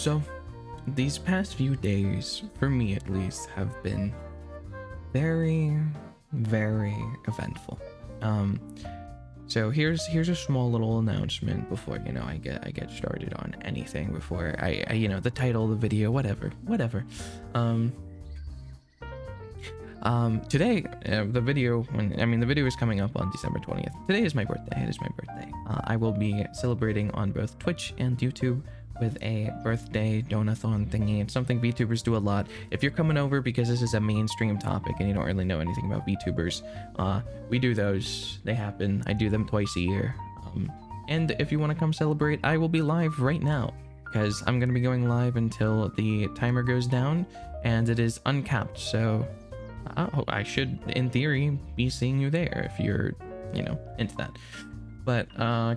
So, these past few days, for me at least, have been very, very eventful. So here's a small little announcement before I get started on anything. Before I the title of the video, whatever. Today, the video is coming up on December 20th. Today is my birthday. It is my birthday. I will be celebrating on both Twitch and YouTube with a birthday donathon thingy. It's something VTubers do a lot. If you're coming over because this is a mainstream topic and you don't really know anything about VTubers, we do those. They happen. I do them twice a year. And if you want to come celebrate, I will be live right now because I'm going to be going live until the timer goes down and it is uncapped. So I should, in theory, be seeing you there if you're, into that. But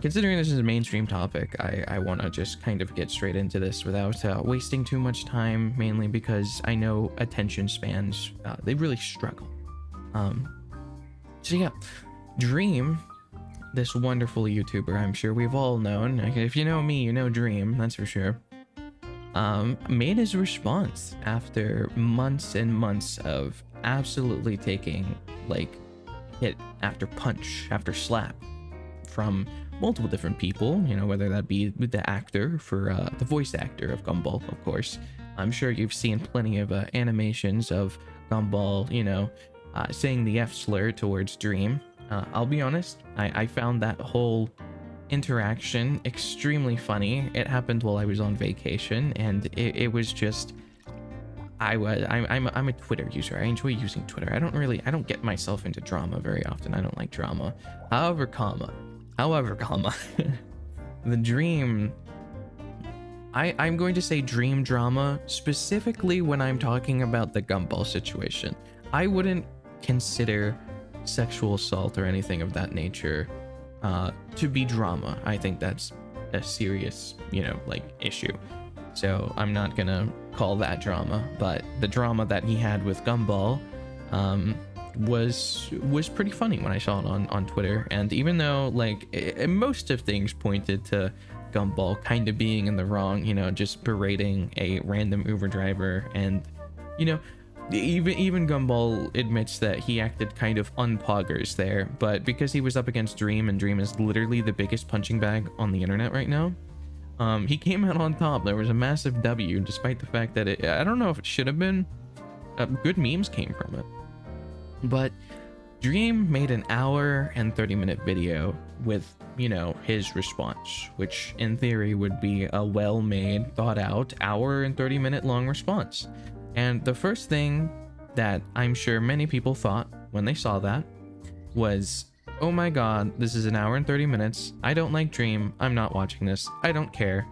considering this is a mainstream topic, I want to just kind of get straight into this without wasting too much time, mainly because I know attention spans, they really struggle. So yeah, Dream, this wonderful YouTuber I'm sure we've all known, if you know me, you know Dream, that's for sure, made his response after months and months of absolutely taking, hit after punch after slap from multiple different people, whether that be the actor for the voice actor of Gumball, of course. I'm sure you've seen plenty of animations of Gumball, saying the F slur towards Dream. I'll be honest, I found that whole interaction extremely funny. It happened while I was on vacation, and it was just, I'm a Twitter user. I enjoy using Twitter. I don't get myself into drama very often. I don't like drama. However, the Dream, I'm going to say Dream drama specifically when I'm talking about the Gumball situation. I wouldn't consider sexual assault or anything of that nature to be drama. I think that's a serious, issue. So I'm not gonna call that drama, but the drama that he had with Gumball was pretty funny when I saw it on Twitter. And even though most of things pointed to Gumball kind of being in the wrong, just berating a random Uber driver, and even Gumball admits that he acted kind of unpoggers there, but because he was up against Dream, and Dream is literally the biggest punching bag on the internet right now, he came out on top. There was a massive W, despite the fact that I don't know if it should have been. Good memes came from it. But Dream made an hour and 30-minute video with, his response, which in theory would be a well-made, thought-out, hour and 30-minute long response. And the first thing that I'm sure many people thought when they saw that was, oh my god, this is an hour and 30 minutes. I don't like Dream. I'm not watching this. I don't care.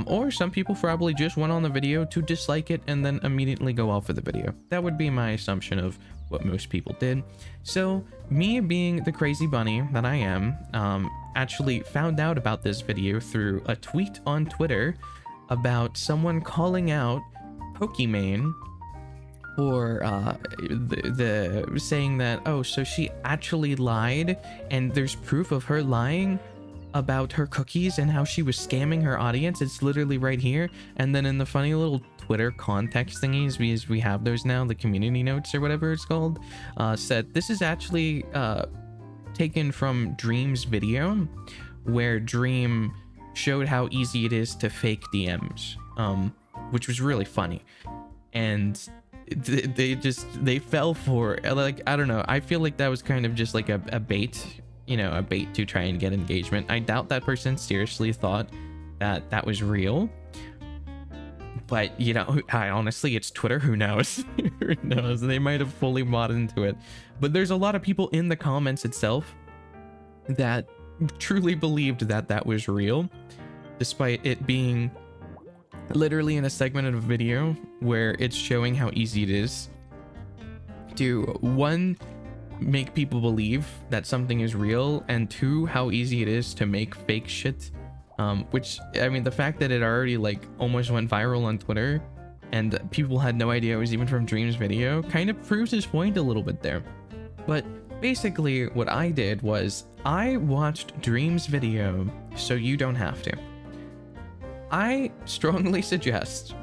Or some people probably just went on the video to dislike it and then immediately go off of the video. That would be my assumption of what most people did. So me, being the crazy bunny that I am, actually found out about this video through a tweet on Twitter about someone calling out Pokimane for the saying that, oh, so she actually lied, and there's proof of her lying about her cookies and how she was scamming her audience. It's literally right here. And then in the funny little Twitter context thingies, because we have those now, the community notes or whatever it's called, said this is actually taken from Dream's video, where Dream showed how easy it is to fake DMs, which was really funny. And they fell for, I don't know, I feel like that was kind of just like a bait, a bait to try and get engagement. I doubt that person seriously thought that was real, but I honestly, it's Twitter, who knows? Who knows? They might have fully bought into it. But there's a lot of people in the comments itself that truly believed that was real, despite it being literally in a segment of a video where it's showing how easy it is to, one, make people believe that something is real, and two, how easy it is to make fake shit. Which, I mean, the fact that it already almost went viral on Twitter and people had no idea it was even from Dream's video kind of proves his point a little bit there. But basically what I did was I watched Dream's video so you don't have to. I strongly suggest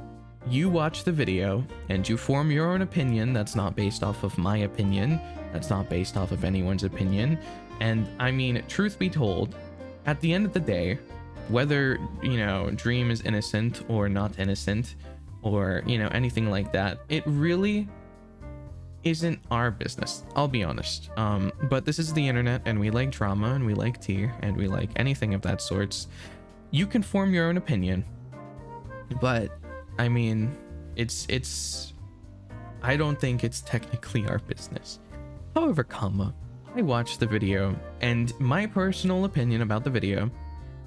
you watch the video and you form your own opinion that's not based off of my opinion, that's not based off of anyone's opinion. And I mean, truth be told, at the end of the day, whether, you know, Dream is innocent or not innocent, or, you know, anything like that, it really isn't our business, I'll be honest. But this is the internet, and we like drama, and we like tea, and we like anything of that sorts. You can form your own opinion, but I mean, I don't think it's technically our business. However, I watched the video, and my personal opinion about the video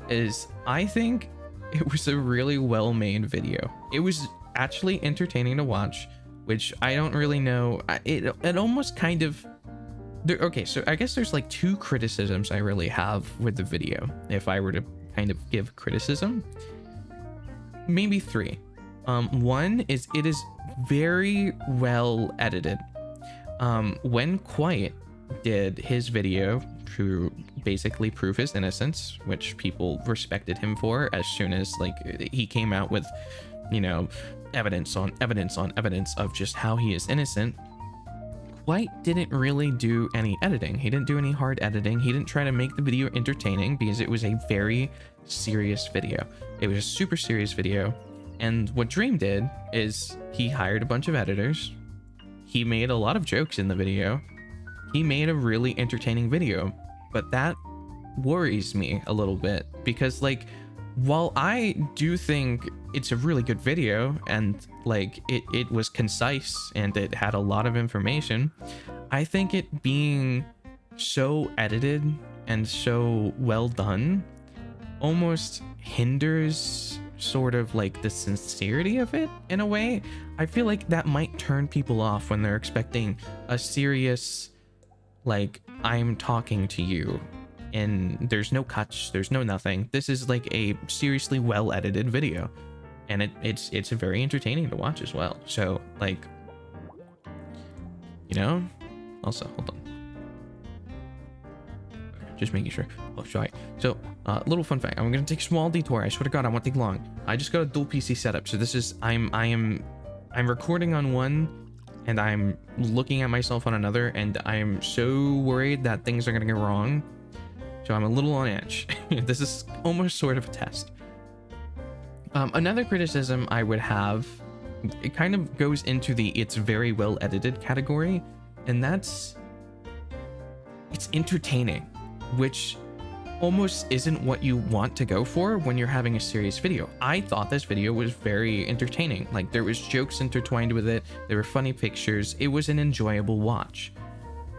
is I think it was a really well-made video. It was actually entertaining to watch, which I don't really know. It almost kind of... Okay, so I guess there's like two criticisms I really have with the video. If I were to kind of give criticism, maybe three. One is it is very well edited. When Quiet did his video to basically prove his innocence, which people respected him for as soon as like he came out with, you know, evidence on evidence on evidence of just how he is innocent, Quiet didn't really do any editing. He didn't do any hard editing. He didn't try to make the video entertaining because it was a very serious video. It was a super serious video. And what Dream did is he hired a bunch of editors. He made a lot of jokes in the video. He made a really entertaining video, but that worries me a little bit because, like, while I do think it's a really good video and like it was concise and it had a lot of information, I think it being so edited and so well done almost hinders sort of like the sincerity of it in a way. I feel like that might turn people off when they're expecting a serious, like, I'm talking to you and there's no cuts, there's no nothing. This is like a seriously well edited video, and it's very entertaining to watch as well. So like, you know, also hold on, just making sure. Oh, sorry. So little fun fact, I'm gonna take a small detour. I swear to God, I won't take long. I just got a dual PC setup, so this is I'm recording on one and I'm looking at myself on another, and I'm so worried that things are gonna go wrong. So I'm a little on edge. This is almost sort of a test. Another criticism I would have, it kind of goes into the it's very well edited category, and that's it's entertaining, which almost isn't what you want to go for when you're having a serious video. I thought this video was very entertaining. Like, there was jokes intertwined with it. There were funny pictures. It was an enjoyable watch.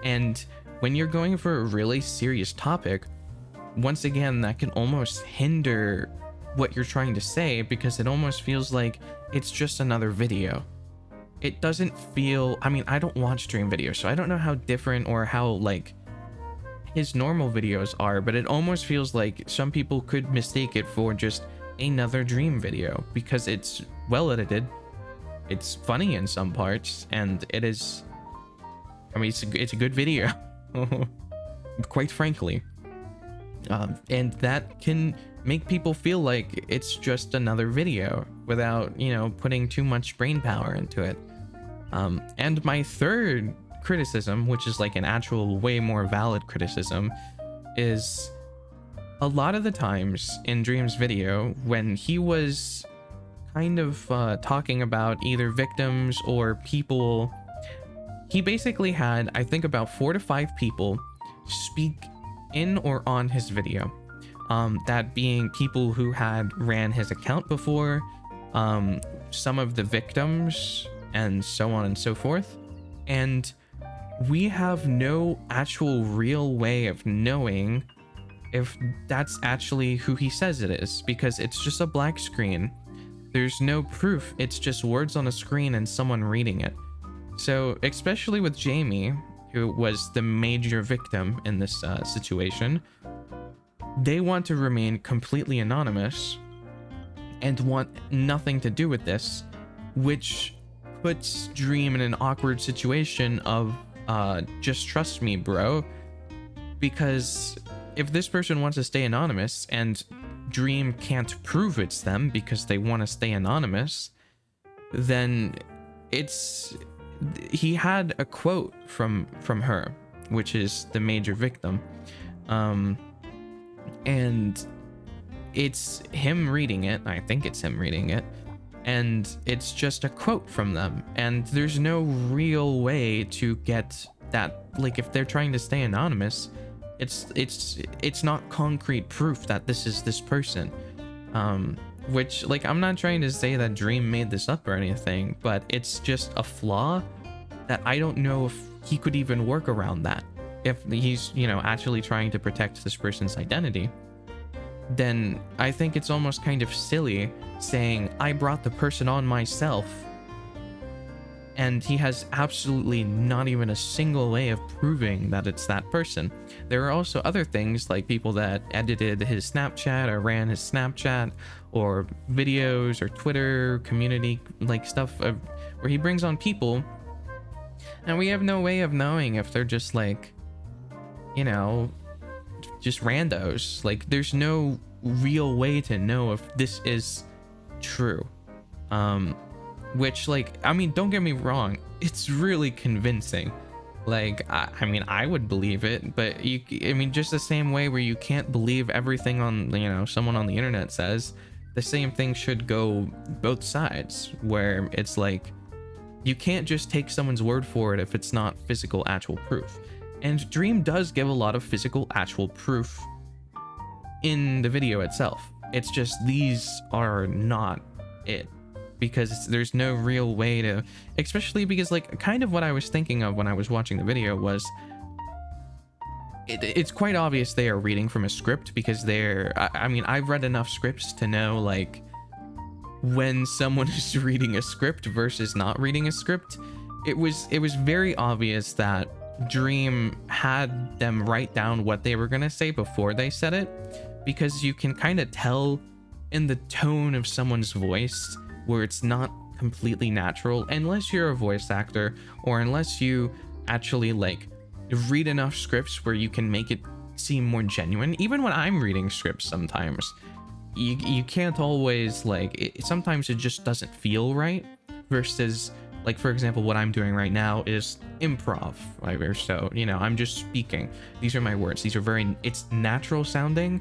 And when you're going for a really serious topic, once again, that can almost hinder what you're trying to say because it almost feels like it's just another video. It doesn't feel... I mean, I don't watch Dream videos, so I don't know how different or how, like, his normal videos are, but it almost feels like some people could mistake it for just another Dream video because it's well edited, it's funny in some parts, and it is... I mean, it's a good video, quite frankly. And that can make people feel like it's just another video without, you know, putting too much brain power into it. And my third criticism, which is like an actual way more valid criticism, is a lot of the times in Dream's video when he was kind of talking about either victims or people, he basically had, I think, about 4 to 5 people speak in or on his video. That being people who had ran his account before, some of the victims, and so on and so forth. And we have no actual real way of knowing if that's actually who he says it is, because it's just a black screen. There's no proof. It's just words on a screen and someone reading it. So especially with Jamie, who was the major victim in this situation, they want to remain completely anonymous and want nothing to do with this, which puts Dream in an awkward situation of just trust me, bro. Because if this person wants to stay anonymous and Dream can't prove it's them because they want to stay anonymous, then he had a quote from her, which is the major victim, and it's him reading it. I think it's him reading it, and it's just a quote from them, and there's no real way to get that. Like, if they're trying to stay anonymous, it's not concrete proof that this is this person. Which, like, I'm not trying to say that Dream made this up or anything, but it's just a flaw that I don't know if he could even work around that. If he's, you know, actually trying to protect this person's identity, then I think it's almost kind of silly saying, I brought the person on myself, and he has absolutely not even a single way of proving that it's that person. There are also other things, like people that edited his Snapchat or ran his Snapchat, or videos or Twitter community, like stuff where he brings on people, and we have no way of knowing if they're just, like, you know, just randos. Like, there's no real way to know if this is true. Which, like, I mean, don't get me wrong, it's really convincing. Like, I mean, I would believe it, but I mean, just the same way where you can't believe everything on, you know, someone on the internet says, the same thing should go both sides, where it's like, you can't just take someone's word for it if it's not physical, actual proof. And Dream does give a lot of physical, actual proof in the video itself. It's just these are not it, because there's no real way to, especially because, like, kind of what I was thinking of when I was watching the video was, it's quite obvious they are reading from a script, because I mean, I've read enough scripts to know, like, when someone is reading a script versus not reading a script. It was very obvious that Dream had them write down what they were gonna say before they said it, because you can kind of tell in the tone of someone's voice where it's not completely natural, unless you're a voice actor, or unless you actually, like, read enough scripts where you can make it seem more genuine. Even when I'm reading scripts, sometimes you can't always, like, sometimes it just doesn't feel right, versus, like, for example, what I'm doing right now is improv, right? So, you know, I'm just speaking. These are my words. These are it's natural sounding,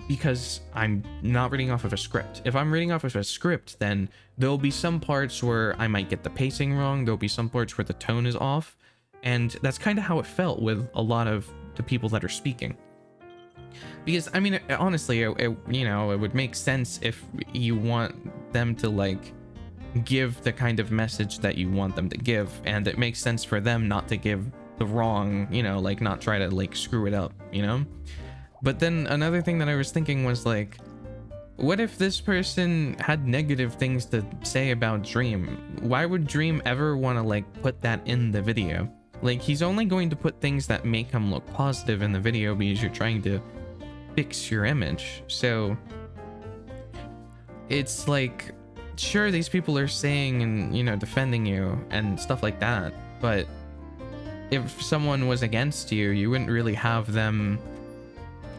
because I'm not reading off of a script. If I'm reading off of a script, then there'll be some parts where I might get the pacing wrong. There'll be some parts where the tone is off. And that's kind of how it felt with a lot of the people that are speaking. Because, I mean, honestly, you know, it would make sense if you want them to, like, give the kind of message that you want them to give. And it makes sense for them not to give the wrong, you know, like, not try to, like, screw it up, you know? But then another thing that I was thinking was, like, what if this person had negative things to say about Dream? Why would Dream ever want to, like, put that in the video? Like, he's only going to put things that make him look positive in the video because you're trying to fix your image. So it's like, sure, these people are saying and, you know, defending you and stuff like that, but if someone was against you, you wouldn't really have them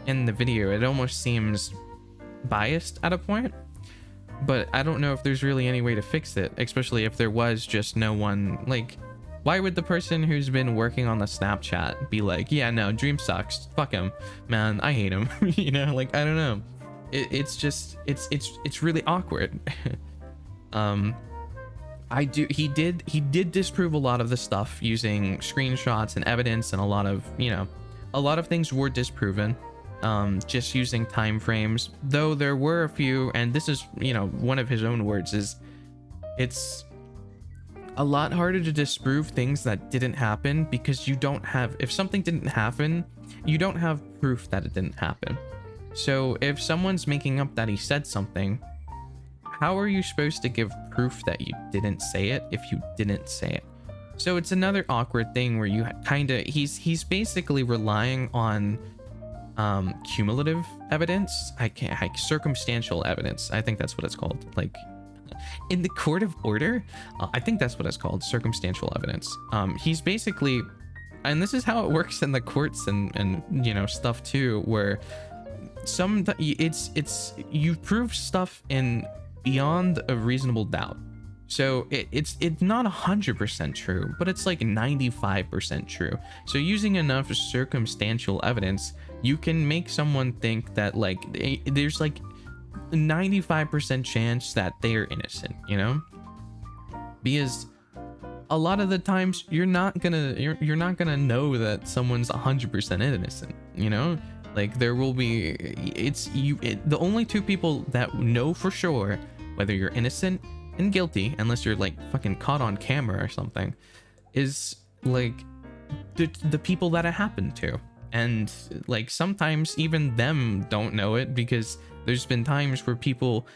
in the video. It almost seems biased at a point, but I don't know if there's really any way to fix it, especially if there was just no one. Like, why would the person who's been working on the Snapchat be like, yeah, no, Dream sucks, fuck him, man, I hate him? You know, like, I don't know. It's just, it's really awkward. He did disprove a lot of the stuff using screenshots and evidence, and a lot of, you know, a lot of things were disproven. Just using time frames, though there were a few, and this is, you know, one of his own words, is it's a lot harder to disprove things that didn't happen, because you don't have, if something didn't happen, you don't have proof that it didn't happen. So if someone's making up that he said something, how are you supposed to give proof that you didn't say it if you didn't say it? So it's another awkward thing where you kind of, he's basically relying on cumulative evidence. Circumstantial evidence, I think that's what it's called, like in the court of order. I think that's what it's called, circumstantial evidence. He's basically, and this is how it works in the courts and you know, stuff too, where it's you've proved stuff in beyond a reasonable doubt. So it's not 100% true, but it's like 95% true. So using enough circumstantial evidence, you can make someone think that like there's like 95% chance that they're innocent, you know? Because a lot of the times you're not gonna know that someone's 100% innocent, you know? Like there will be, the only two people that know for sure whether you're innocent and guilty, unless you're like fucking caught on camera or something, is like the people that it happened to. And like sometimes even them don't know it, because there's been times where people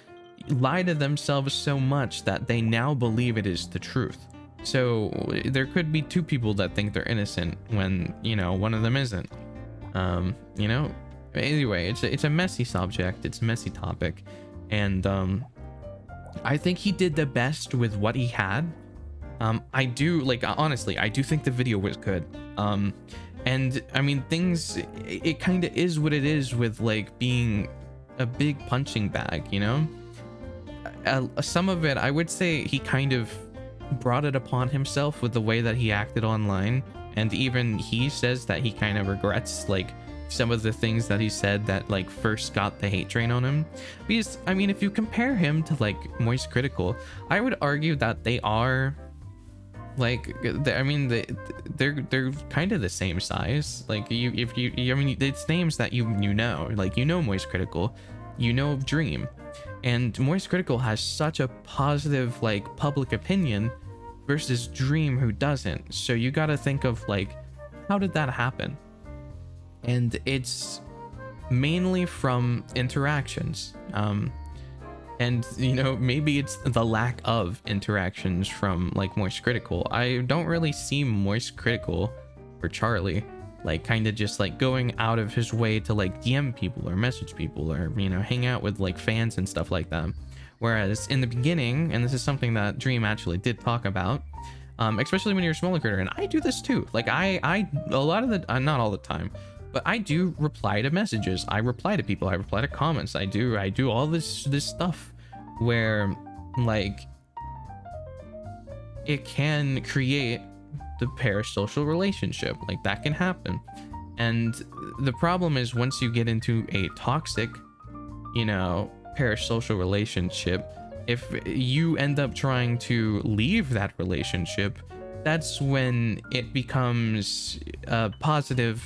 lie to themselves so much that they now believe it is the truth. So there could be two people that think they're innocent when, you know, one of them isn't. You know, anyway, it's a messy subject, it's a messy topic, and I think he did the best with what he had. I do, like, honestly, I do think the video was good. And I mean, it kind of is what it is with like being a big punching bag, you know? Some of it, I would say he kind of brought it upon himself with the way that he acted online. And even he says that he kind of regrets like some of the things that he said that like first got the hate train on him. Because I mean, if you compare him to like Moist Critical, I would argue that they are like, I mean, they're kind of the same size. Like I mean, it's names that you know, like, you know, Moist Critical, you know, Dream, and Moist Critical has such a positive like public opinion versus Dream, who doesn't. So you got to think of like, how did that happen? And it's mainly from interactions. And you know, maybe it's the lack of interactions from like Moist Critical. I don't really see Moist Critical or Charlie like kind of just like going out of his way to like DM people or message people or, you know, hang out with like fans and stuff like that. Whereas in the beginning, and this is something that Dream actually did talk about, especially when you're a smaller creator, and I do this too. Like I a lot of the, not all the time, but I do reply to messages. I reply to people. I reply to comments. I do all this stuff where like it can create the parasocial relationship. Like that can happen. And the problem is, once you get into a toxic, you know, parasocial relationship, if you end up trying to leave that relationship, that's when it becomes a positive,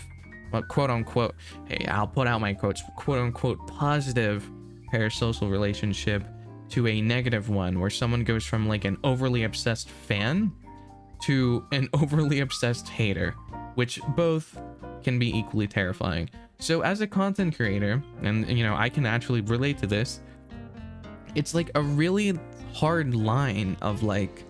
quote unquote, hey, I'll put out my quotes, quote unquote, positive parasocial relationship to a negative one, where someone goes from like an overly obsessed fan to an overly obsessed hater, which both can be equally terrifying. So as a content creator, and you know, I can actually relate to this, it's like a really hard line of like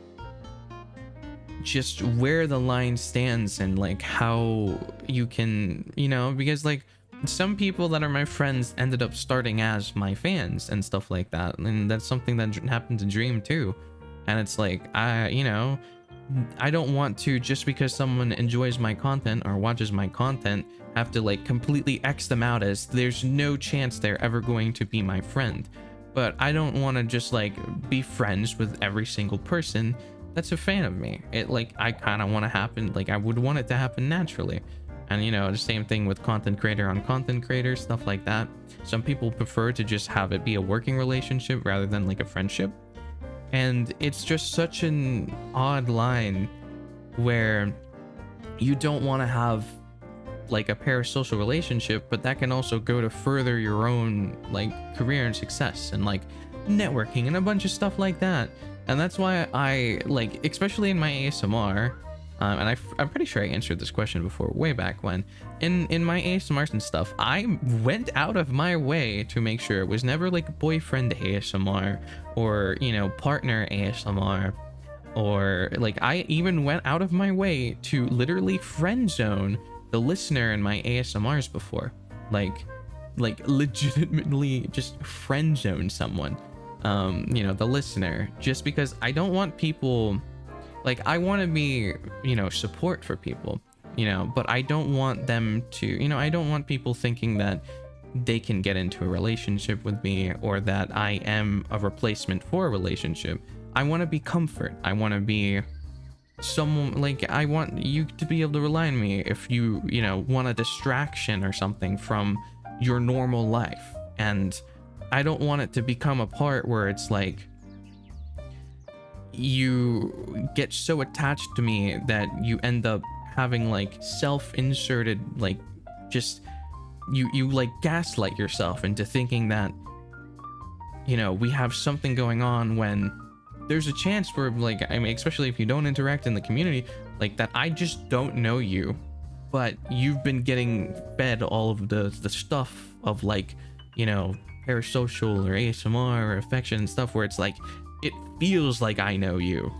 just where the line stands, and like how you can, you know, because like some people that are my friends ended up starting as my fans and stuff like that, and that's something that happened to Dream too. And it's like, you know, I don't want to, just because someone enjoys my content or watches my content, have to like completely X them out as there's no chance they're ever going to be my friend. But I don't want to just like be friends with every single person that's a fan of me. It like, I kind of want to happen, like I would want it to happen naturally. And you know, the same thing with content creator on content creator, stuff like that. Some people prefer to just have it be a working relationship rather than like a friendship. And it's just such an odd line where you don't want to have like a parasocial relationship, but that can also go to further your own like career and success and like networking and a bunch of stuff like that. And that's why I like, especially in my ASMR, and I'm pretty sure I answered this question before, way back when, in my ASMRs and stuff, I went out of my way to make sure it was never like boyfriend ASMR or, you know, partner ASMR, or like I even went out of my way to literally friend zone the listener in my ASMRs before, like legitimately just friend zone someone, you know, the listener, just because I don't want people, like I want to be, you know, support for people, you know, but I don't want them to, you know, I don't want people thinking that they can get into a relationship with me, or that I am a replacement for a relationship. I want to be comfort. I want to be someone, like, I want you to be able to rely on me if you want a distraction or something from your normal life. And I don't want it to become a part where it's like you get so attached to me that you end up having like self-inserted, like, just you like gaslight yourself into thinking that we have something going on, when there's a chance for, like, I mean, especially if you don't interact in the community, like, that I just don't know you, but you've been getting fed all of the stuff of, like, parasocial or ASMR or affection and stuff, where it's like it feels like I know you,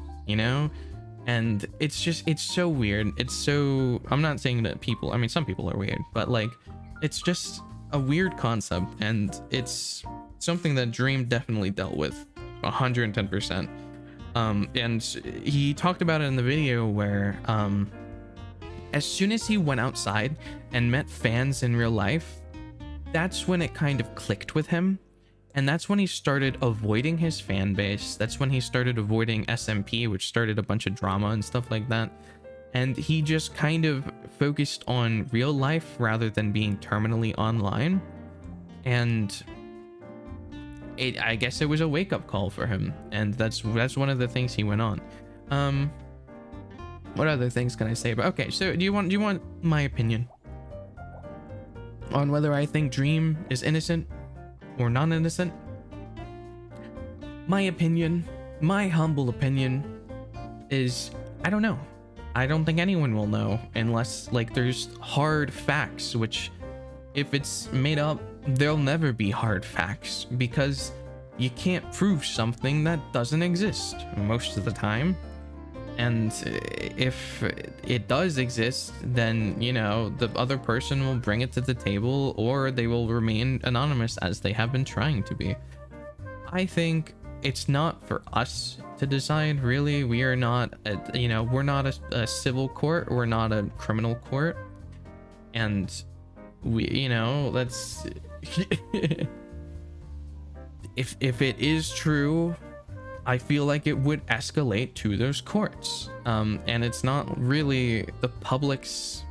and it's so weird. It's so, I'm not saying that people, I mean, some people are weird, but like, it's just a weird concept, and it's something that Dream definitely dealt with 110%. And he talked about it in the video where as soon as he went outside and met fans in real life, that's when it kind of clicked with him. And that's when he started avoiding his fan base. That's when he started avoiding SMP, which started a bunch of drama and stuff like that. And he just kind of focused on real life rather than being terminally online. And I guess it was a wake-up call for him. And that's one of the things he went on. What other things can I say about? Okay, so do you want my opinion on whether I think Dream is innocent or non-innocent? My opinion, my humble opinion, is I don't know. I don't think anyone will know unless, like, there's hard facts, which if it's made up, there'll never be hard facts, because you can't prove something that doesn't exist most of the time. And if it does exist, then the other person will bring it to the table, or they will remain anonymous as they have been trying to be. I think it's not for us to decide, really. We are not we're not a civil court, we're not a criminal court, and we that's if it is true, I feel like it would escalate to those courts. And it's not really the public's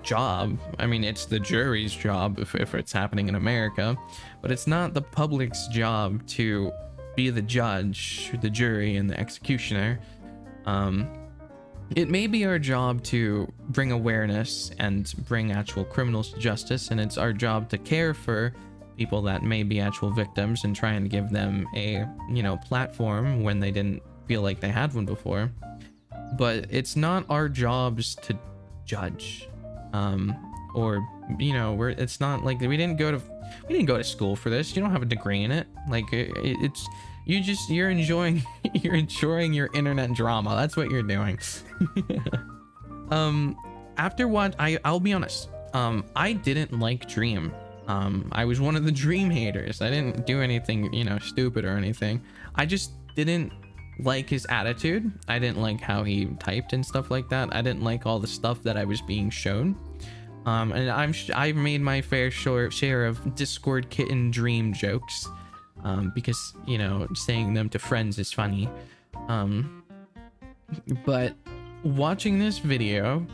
job. I mean, it's the jury's job if it's happening in America, but it's not the public's job to be the judge, the jury, and the executioner. It may be our job to bring awareness and bring actual criminals to justice, and it's our job to care for people that may be actual victims and try and give them a platform when they didn't feel like they had one before. But it's not our jobs to judge, or it's not like we didn't go to school for this. You don't have a degree in it. Like, it's you're enjoying you're enjoying your internet drama. That's what you're doing. After what I'll be honest, I didn't like Dream. I was one of the Dream haters. I didn't do anything, stupid or anything. I just didn't like his attitude. I didn't like how he typed and stuff like that. I didn't like all the stuff that I was being shown. And I've made my fair share of Discord kitten Dream jokes, because saying them to friends is funny. But watching this video,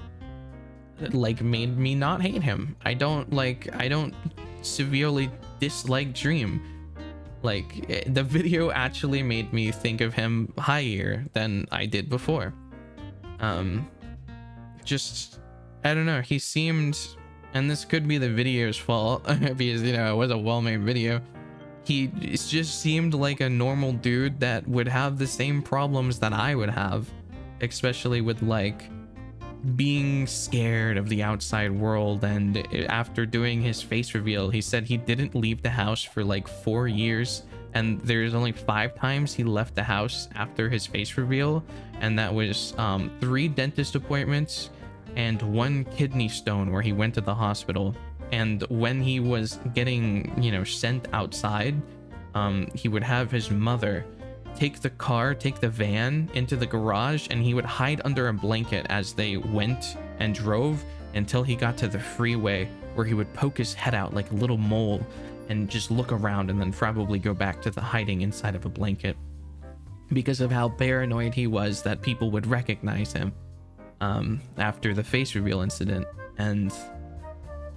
like, made me not hate him. I don't severely dislike Dream. Like, the video actually made me think of him higher than I did before. Just, I don't know, he seemed, and this could be the video's fault because it was a well-made video, he just seemed like a normal dude that would have the same problems that I would have, especially with, like, being scared of the outside world. And after doing his face reveal, he said he didn't leave the house for like 4 years, and there's only 5 times he left the house after his face reveal, and that was 3 dentist appointments and 1 kidney stone where he went to the hospital. And when he was getting sent outside, he would have his mother take the van into the garage, and he would hide under a blanket as they went and drove until he got to the freeway where he would poke his head out like a little mole and just look around and then probably go back to the hiding inside of a blanket because of how paranoid he was that people would recognize him after the face reveal incident. And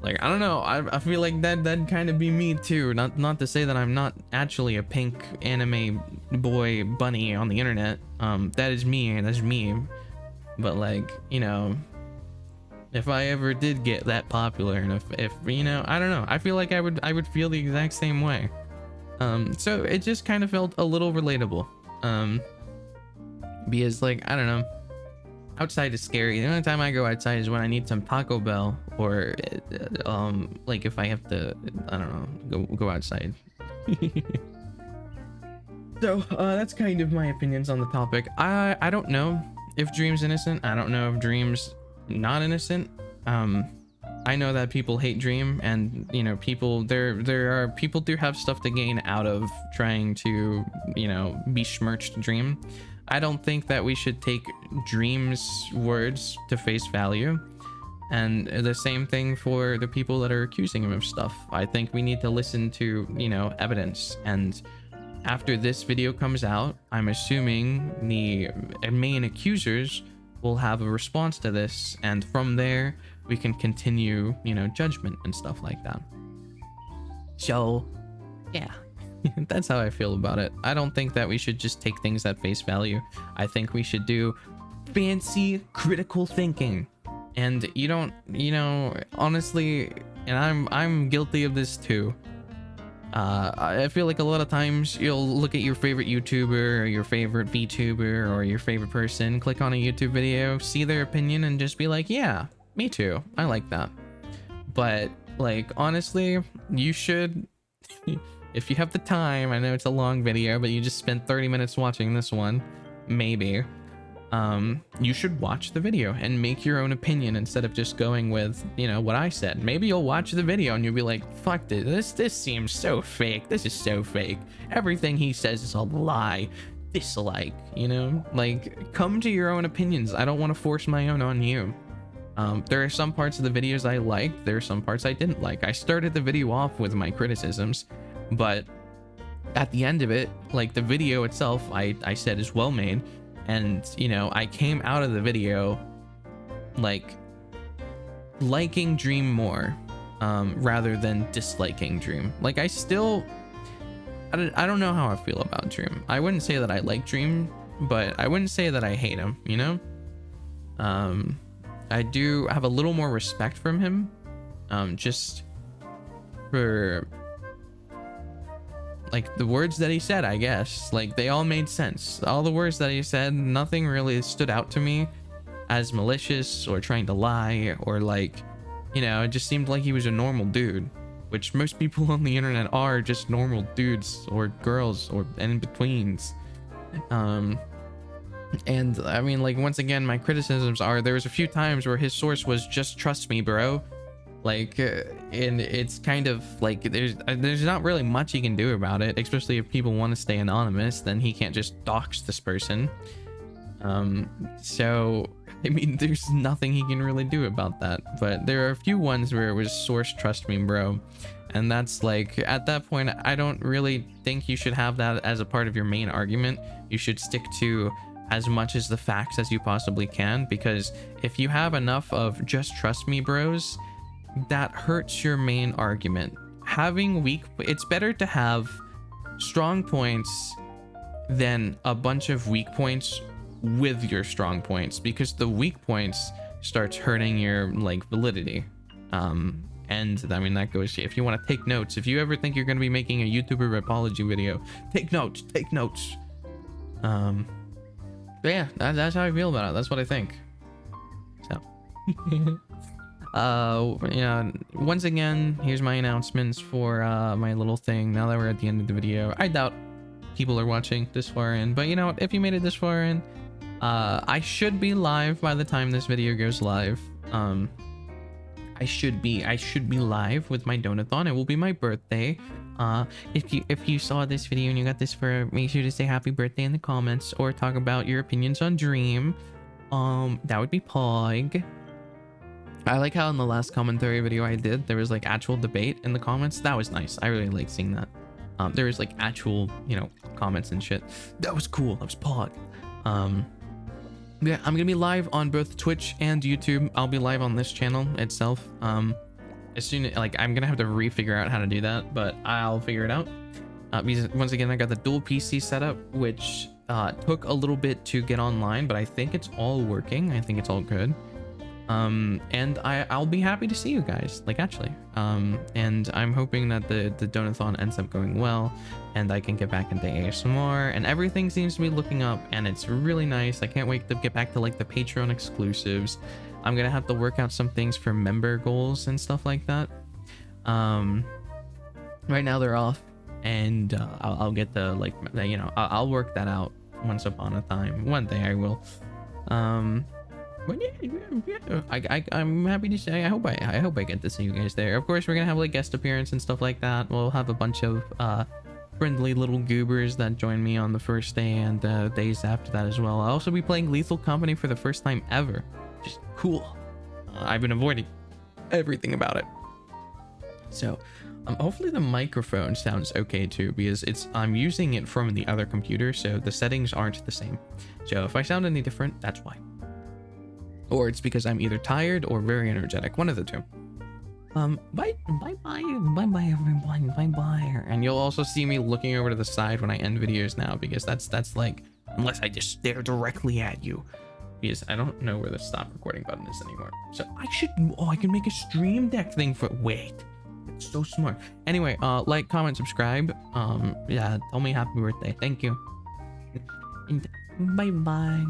like, I don't know, I feel like that'd kind of be me too. Not to say that I'm not actually a pink anime boy bunny on the internet. That is me, and that's me. But like, you know, if I ever did get that popular, and if you know, I don't know, I feel like I would feel the exact same way. So it just kind of felt a little relatable. Because like, I don't know, outside is scary. The only time I go outside is when I need some Taco Bell, or like if I have to, I don't know, go outside. So that's kind of my opinions on the topic. I don't know if Dream's innocent. I don't know if Dream's not innocent. I know that people hate Dream, and you know, people there are people do have stuff to gain out of trying to, you know, besmirch Dream. I don't think that we should take Dream's words to face value, and the same thing for the people that are accusing him of stuff. I think we need to listen to, you know, evidence. And after this video comes out, I'm assuming the main accusers will have a response to this, and from there we can continue, you know, judgment and stuff like that. So yeah. That's how I feel about it. I don't think that we should just take things at face value. I think we should do fancy critical thinking. And you don't, you know, honestly, and I'm guilty of this too. I feel like a lot of times you'll look at your favorite YouTuber or your favorite VTuber or your favorite person, click on a YouTube video, see their opinion, and just be like, yeah, me too, I like that. But like, honestly, you should if you have the time, I know it's a long video, but you just spent 30 minutes watching this one, maybe, you should watch the video and make your own opinion instead of just going with, you know, what I said. Maybe you'll watch the video and you'll be like, fuck this seems so fake. This is so fake. Everything he says is a lie. Dislike, you know, like, come to your own opinions. I don't want to force my own on you. There are some parts of the videos I liked. There are some parts I didn't like. I started the video off with my criticisms, but at the end of it, like, the video itself, I said is well made. And, you know, I came out of the video like liking Dream more, rather than disliking Dream. Like, I don't know how I feel about Dream. I wouldn't say that I like Dream, but I wouldn't say that I hate him, you know? I do have a little more respect from him, just for like the words that he said, I guess. Like, they all made sense. All the words that he said, nothing really stood out to me as malicious or trying to lie, or like, you know, it just seemed like he was a normal dude, which most people on the internet are just normal dudes or girls or in-betweens. And I mean, like, once again, my criticisms are, there was a few times where his source was just trust me, bro. Like, and it's kind of like there's not really much he can do about it, especially if people want to stay anonymous. Then he can't just dox this person. So I mean, there's nothing he can really do about that. But there are a few ones where it was source trust me, bro, and that's like, at that point, I don't really think you should have that as a part of your main argument. You should stick to as much as the facts as you possibly can, because if you have enough of just trust me bros, that hurts your main argument. Having it's better to have strong points than a bunch of weak points with your strong points, because the weak points starts hurting your, like, validity. And I mean, that goes, if you want to take notes, if you ever think you're going to be making a YouTuber apology video, take notes. But yeah, that's how I feel about it. That's what I think. So yeah, once again, here's my announcements for my little thing. Now that we're at the end of the video, I doubt people are watching this far in, but you know what, if you made it this far in, I should be live by the time this video goes live. I should be live with my donathon. It will be my birthday. If you saw this video and you got this far, make sure to say happy birthday in the comments, or talk about your opinions on Dream. That would be Pog. I like how in the last commentary video I did, there was like actual debate in the comments. That was nice. I really like seeing that. There was like actual, you know, comments and shit. That was cool. That was pog. Yeah, I'm gonna be live on both Twitch and YouTube. I'll be live on this channel itself. As soon like I'm gonna have to refigure out how to do that, but I'll figure it out. Because once again, I got the dual PC setup, which took a little bit to get online, but I think it's all working. I think it's all good. And I'll be happy to see you guys, like actually. And I'm hoping that the donathon ends up going well, and I can get back into ASMR, and everything seems to be looking up, and it's really nice. I can't wait to get back to like the Patreon exclusives. I'm gonna have to work out some things for member goals and stuff like that. Right now they're off, and I'll get the like, you know, I'll work that out once upon a time. One day I will. But yeah, I'm happy to say I hope I get to see you guys there. Of course, we're gonna have like guest appearance and stuff like that. We'll have a bunch of friendly little goobers that join me on the first day and days after that as well. I'll also be playing Lethal Company for the first time ever. Just cool. I've been avoiding everything about it. So hopefully the microphone sounds okay too, because I'm using it from the other computer, so the settings aren't the same. So if I sound any different, that's why. Or it's because I'm either tired or very energetic, one of the two. Bye everyone, bye. And you'll also see me looking over to the side when I end videos now, because that's like, unless I just stare directly at you, because I don't know where the stop recording button is anymore. So I can make a stream deck thing for, wait, it's so smart. Anyway, like, comment, subscribe. Yeah, tell me happy birthday. Thank you. And bye bye.